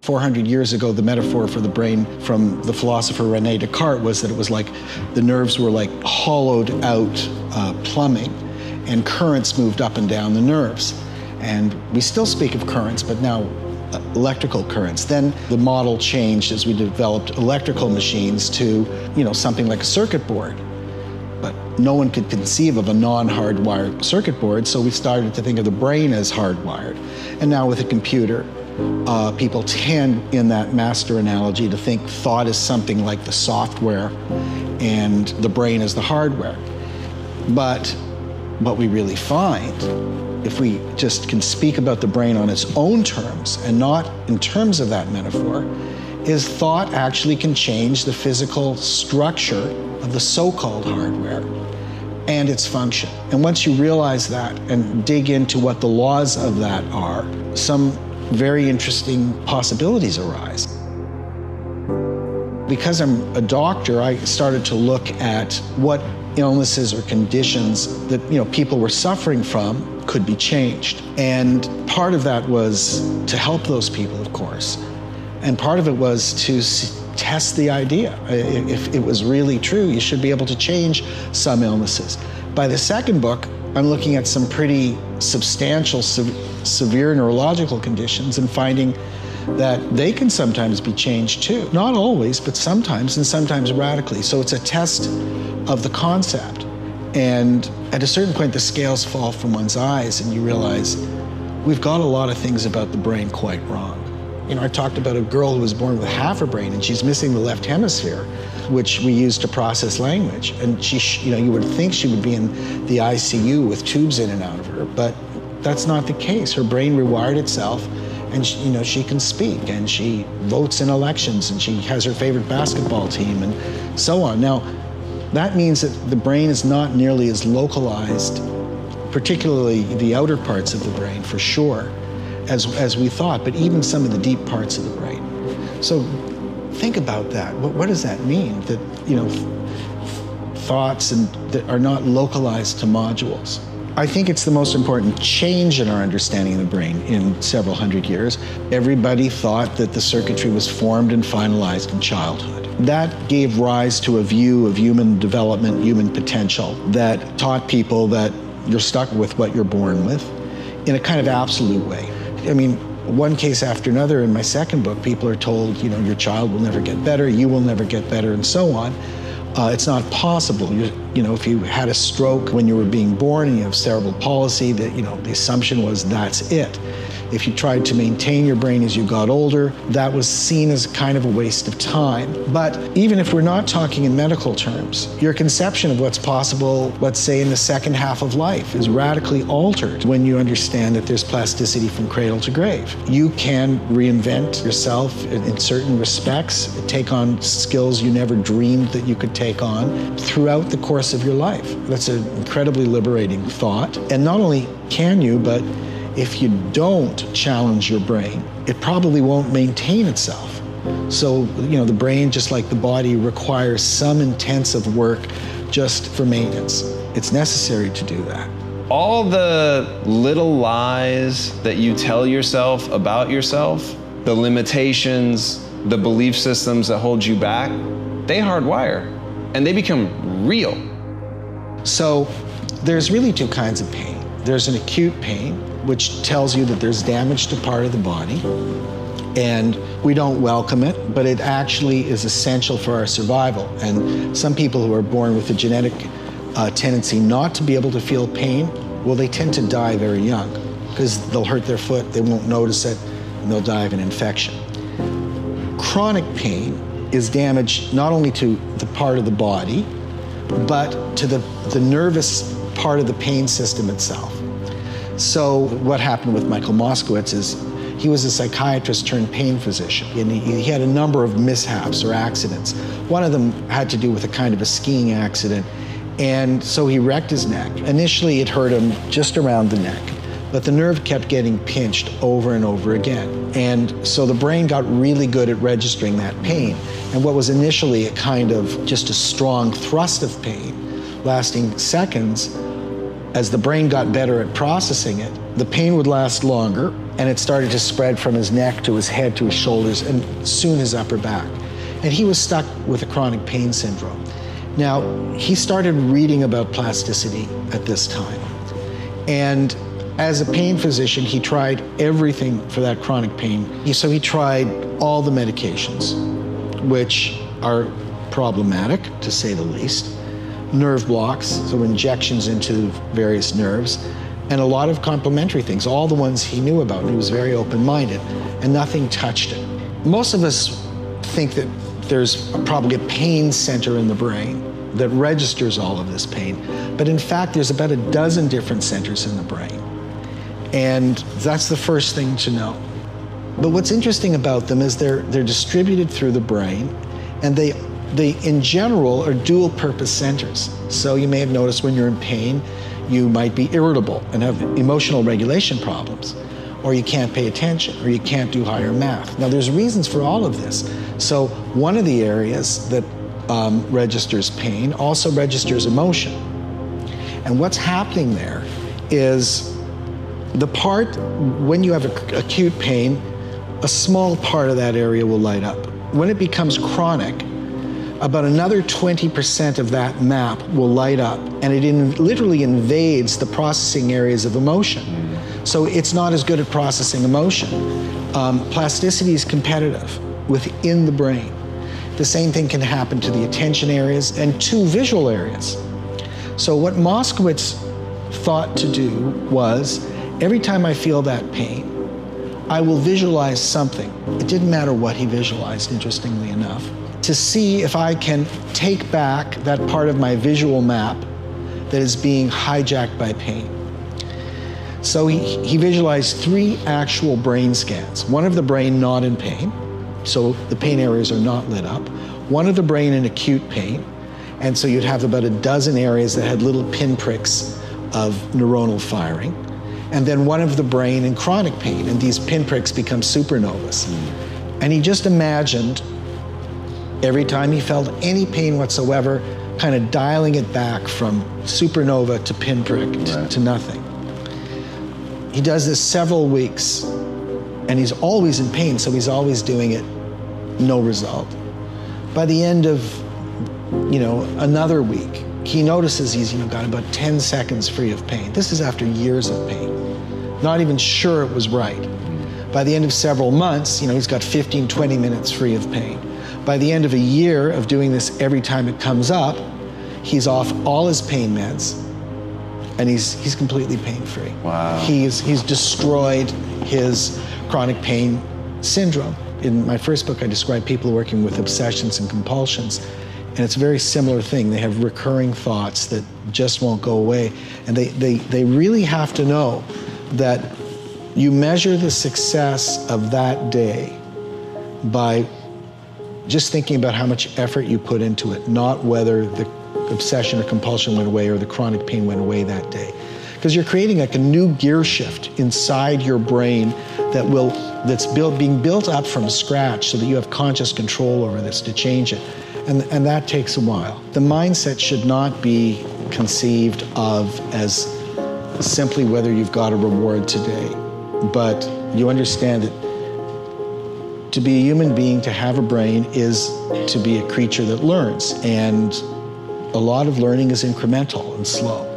400 years ago, the metaphor for the brain from the philosopher René Descartes was that it was like the nerves were like hollowed out plumbing, and currents moved up and down the nerves. And we still speak of currents, but now electrical currents. Then the model changed as we developed electrical machines to, something like a circuit board. But no one could conceive of a non-hardwired circuit board, so we started to think of the brain as hardwired. And now with a computer, people tend, in that master analogy, to think thought is something like the software and the brain is the hardware. But what we really find, if we just can speak about the brain on its own terms and not in terms of that metaphor, is thought actually can change the physical structure of the so-called hardware and its function. And once you realize that and dig into what the laws of that are, some very interesting possibilities arise. Because I'm a doctor, I started to look at what illnesses or conditions that people were suffering from could be changed. And part of that was to help those people, of course. And part of it was to test the idea. If it was really true, you should be able to change some illnesses. By the second book, I'm looking at some pretty substantial, severe neurological conditions and finding that they can sometimes be changed too. Not always, but sometimes, and sometimes radically. So it's a test of the concept. And at a certain point, the scales fall from one's eyes and you realize we've got a lot of things about the brain quite wrong. I talked about a girl who was born with half a brain and she's missing the left hemisphere, which we use to process language. And she, you would think she would be in the ICU with tubes in and out of her, but that's not the case. Her brain rewired itself, and she can speak, and she votes in elections, and she has her favorite basketball team, and so on. Now, that means that the brain is not nearly as localized, particularly the outer parts of the brain, for sure, as we thought, but even some of the deep parts of the brain. So think about that. What does that mean? That, thoughts that are not localized to modules. I think it's the most important change in our understanding of the brain in several hundred years. Everybody thought that the circuitry was formed and finalized in childhood. That gave rise to a view of human development, human potential, that taught people that you're stuck with what you're born with in a kind of absolute way. I mean, one case after another in my second book, people are told, your child will never get better, you will never get better, and so on. It's not possible. If you had a stroke when you were being born and you have cerebral palsy, that the assumption was that's it. If you tried to maintain your brain as you got older, that was seen as kind of a waste of time. But even if we're not talking in medical terms, your conception of what's possible, let's say in the second half of life, is radically altered when you understand that there's plasticity from cradle to grave. You can reinvent yourself in certain respects, take on skills you never dreamed that you could take on throughout the course of your life. That's an incredibly liberating thought. And not only can you, but if you don't challenge your brain, it probably won't maintain itself. So, the brain, just like the body, requires some intensive work just for maintenance. It's necessary to do that. All the little lies that you tell yourself about yourself, the limitations, the belief systems that hold you back, they hardwire and they become real. So there's really two kinds of pain. There's an acute pain, which tells you that there's damage to part of the body, and we don't welcome it, but it actually is essential for our survival. And some people who are born with a genetic tendency not to be able to feel pain, well, they tend to die very young because they'll hurt their foot, they won't notice it, and they'll die of an infection. Chronic pain is damage not only to the part of the body, but to the nervous part of the pain system itself. So what happened with Michael Moskowitz is he was a psychiatrist turned pain physician, and he had a number of mishaps or accidents. One of them had to do with a kind of a skiing accident, and so he wrecked his neck. Initially it hurt him just around the neck, but the nerve kept getting pinched over and over again. And so the brain got really good at registering that pain. And what was initially a kind of just a strong thrust of pain, lasting seconds, as the brain got better at processing it, the pain would last longer and it started to spread from his neck to his head to his shoulders and soon his upper back. And he was stuck with a chronic pain syndrome. Now, he started reading about plasticity at this time. And as a pain physician, he tried everything for that chronic pain. So he tried all the medications, which are problematic, to say the least. Nerve blocks, so injections into various nerves, and a lot of complementary things, all the ones he knew about. And he was very open-minded, and nothing touched it. Most of us think that there's probably a pain center in the brain that registers all of this pain, but in fact, there's about a dozen different centers in the brain. And that's the first thing to know. But what's interesting about them is they're distributed through the brain, and they in general are dual purpose centers. So you may have noticed when you're in pain, you might be irritable and have emotional regulation problems, or you can't pay attention, or you can't do higher math. Now there's reasons for all of this. So one of the areas that registers pain also registers emotion. And what's happening there is the part, when you have acute pain, a small part of that area will light up. When it becomes chronic, about another 20% of that map will light up, and it literally invades the processing areas of emotion. So it's not as good at processing emotion. Plasticity is competitive within the brain. The same thing can happen to the attention areas and to visual areas. So what Moskowitz thought to do was, every time I feel that pain, I will visualize something. It didn't matter what he visualized, interestingly enough, to see if I can take back that part of my visual map that is being hijacked by pain. So he visualized 3 actual brain scans. One of the brain not in pain, so the pain areas are not lit up. One of the brain in acute pain, and so you'd have about a dozen areas that had little pinpricks of neuronal firing. And then one of the brain in chronic pain, and these pinpricks become supernovas. And he just imagined every time he felt any pain whatsoever, kind of dialing it back from supernova to pinprick to nothing. He does this several weeks, and he's always in pain, so he's always doing it, no result. By the end of, another week, he notices he's, got about 10 seconds free of pain. This is after years of pain. Not even sure it was right. By the end of several months, he's got 15, 20 minutes free of pain. By the end of a year of doing this every time it comes up, he's off all his pain meds, and he's completely pain-free. Wow. He's destroyed his chronic pain syndrome. In my first book, I describe people working with obsessions and compulsions, and it's a very similar thing. They have recurring thoughts that just won't go away, and they really have to know that you measure the success of that day by just thinking about how much effort you put into it, not whether the obsession or compulsion went away or the chronic pain went away that day. Because you're creating like a new gear shift inside your brain that's being built up from scratch so that you have conscious control over this to change it. And that takes a while. The mindset should not be conceived of as simply whether you've got a reward today, but you understand that to be a human being, to have a brain, is to be a creature that learns. And a lot of learning is incremental and slow.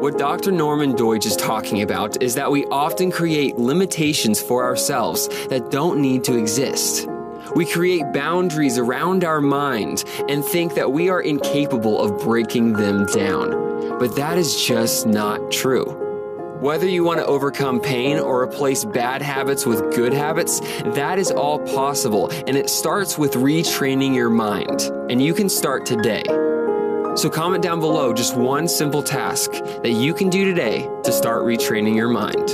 What Dr. Norman Deutsch is talking about is that we often create limitations for ourselves that don't need to exist. We create boundaries around our mind and think that we are incapable of breaking them down. But that is just not true. Whether you want to overcome pain or replace bad habits with good habits, that is all possible, and it starts with retraining your mind, and you can start today. So comment down below just one simple task that you can do today to start retraining your mind.